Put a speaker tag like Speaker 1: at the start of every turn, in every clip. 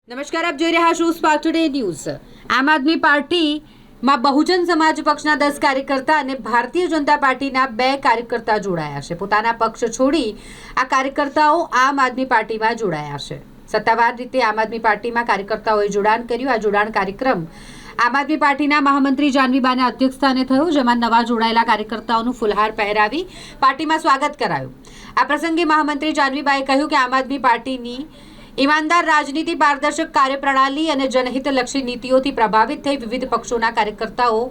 Speaker 1: નમસ્કાર, આપ જોઈ રહ્યા છો સ્પાર્ક ટુડે ન્યૂઝ। આમ આદમી પાર્ટીમાં બહુજન સમાજ પક્ષના 10 કાર્યકર્તા અને ભારતીય જનતા પાર્ટીના 2 કાર્યકર્તા જોડાયા છે। પોતાના પક્ષ છોડી આ કાર્યકર્તાઓ આમ આદમી પાર્ટીમાં જોડાયા છે। સત્તાવાર રીતે આમ આદમી પાર્ટીમાં કાર્યકર્તાઓએ જોડાણ કર્યું। આ જોડાણ કાર્યક્રમ આમ આદમી પાર્ટીના મહામંત્રી જાનવીબાના અધ્યક્ષસ્થાને થયો, જેમાં નવા જોડાયેલા કાર્યકર્તાઓનું ફુલહાર પહેરાવી પાર્ટીમાં સ્વાગત કરાયું। આ પ્રસંગે મહામંત્રી જાનવીબાએ કહ્યું કે આમ આદમી પાર્ટીની ईमानदार राजनीति, पारदर्शक कार्यप्रणाली और जनहितलक्षी नीतिओथी प्रभावित थई विविध पक्षों कार्यकर्ताओं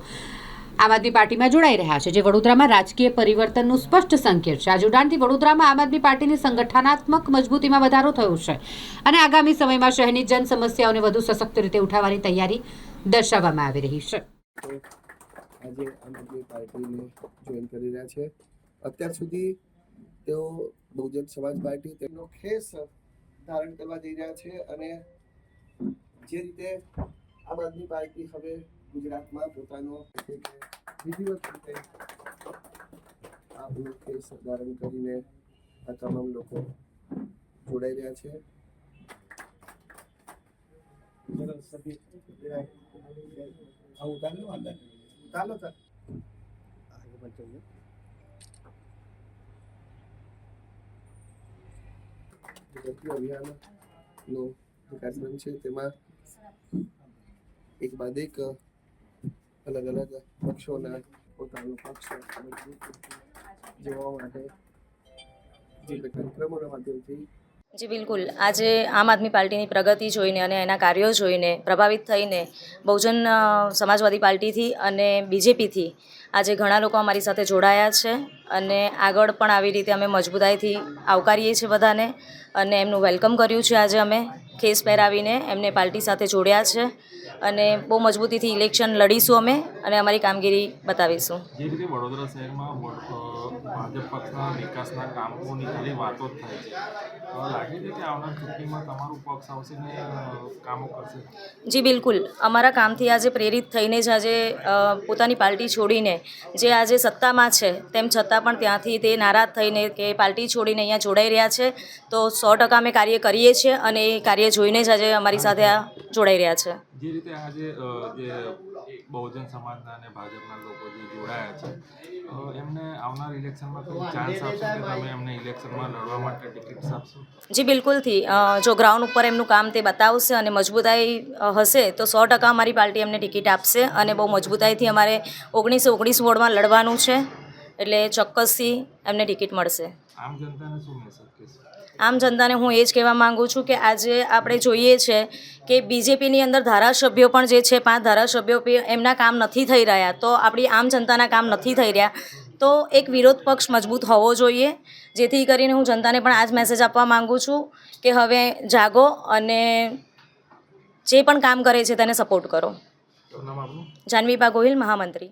Speaker 1: आम आदमी पार्टी में जोड़ाई रह्या छे, जे वडोदरामां राजकीय परिवर्तननुं स्पष्ट संकेत छे। आ जोडाणथी वडोदरामां आम आदमी पार्टीनी संगठनात्मक मजबूतीमां वधारो थयो छे अने आगामी समयमां शहेरनी जन समस्याओने वधु सशक्त रीते उठाववानी तैयारी दर्शाववामां आवी रही छे।
Speaker 2: આજે આમ આદમી પાર્ટીને જોઈન કરી રહ્યા છે। અત્યાર સુધી તેઓ બહુજન સમાજ પાર્ટી તેનો ખેસ ધારણ કરવા જઈ રહ્યા છે અને જે રીતે આમ આદમી પાર્ટી હવે ગુજરાતમાં પોતાનો વિધિવત રીતે આ ખેસ ધારણ કરીને આ તમામ લોકો જોડાઈ રહ્યા છે। અભિયાનનો જે કાર્યક્રમ છે તેમાં એક બાદ એક અલગ અલગ પક્ષોના પોતાનો પક્ષ જોવા માટે જે કાર્યક્રમોના માધ્યમથી
Speaker 3: जी बिल्कुल। आज आम आदमी पार्टी की प्रगति जोईने अने एना कार्यों जोईने प्रभावित थईने बहुजन समाजवादी पार्टी थी अने बीजेपी थी आज घणा लोग अमारी साथे जोड़ाया छे अने आगळ पण आवी रीते अमे मजबूताईथी आवकारीए छे बधाने अने एमनुं वेलकम कर्युं छे। आज अमे खेस पहेरावीने एमने पार्टी साथे जोड्या छे अने बहु मजबूतीथी इलेक्शन लड़ीशुं अमे अने अमारी कामगीरी बतावीशुं।
Speaker 4: जे रीते वडोदरा शहेरमां भाजप पक्षना विकासना कामोनी खाली वातो ज थाय छे, लागे छे के आवनार चूंटणीमां तमारुं पक्ष आवशे ने कामो करशे?
Speaker 3: जी बिल्कुल। अमारा कामथी आज प्रेरित थईने ज आज पोतानी पार्टी छोड़ीने जे आज सत्तामां छे तेम छतां पण त्यांथी ते नाराज थईने के पार्टी छोड़ीने अहींया जोड़ाई रह्या छे, तो 100% अमे कार्य करीए छीए अने ए कार्य जोईने ज आज अमारी साथे जोड़ाई रह्या छे।
Speaker 4: जे रीते आज जे बहुजन समाजना अने भाजपना लोको जे जोड़ाया छे एमने आवनार इलेक्शनमां कोई चांस आपशे के तमे एमने इलेक्शनमां लड़वा माटे टिकिट आपशो?
Speaker 3: जी बिल्कुल थी। जो ग्राउंड पर एमनुं काम ते बतावशे अने मजबूताई हशे तो 100% अमारी पार्टी एमने टिकिट आपशे अने बहु मजबूताईथी अमारे 1919 वोर्डमां लड़वानुं छे, एटले ચોક્કસથી एमने टिकिट मळशे।
Speaker 4: आम जनताने शुं मेसेज कहेशो?
Speaker 3: आम जनताने हूँ ए ज कहेवा माँगू छूँ कि आज आपणे जोईए छे कि बीजेपीनी अंदर धारासभ्यो पण जे छे 5 धारासभ्यो एमना काम नथी थई रह्या, तो आपणी आम जनताना काम नथी थई रह्या, तो एक विरोध पक्ष मजबूत होवो जोईए। जेथी करीने हूँ जनताने पण आज मेसेज आपवा माँगू छूँ कि हवे जागो अने जे पण काम करे छे तेने सपोर्ट करो।
Speaker 4: तो नाम आपनुं?
Speaker 3: જાનવીબા ગોહિલ, महामंत्री।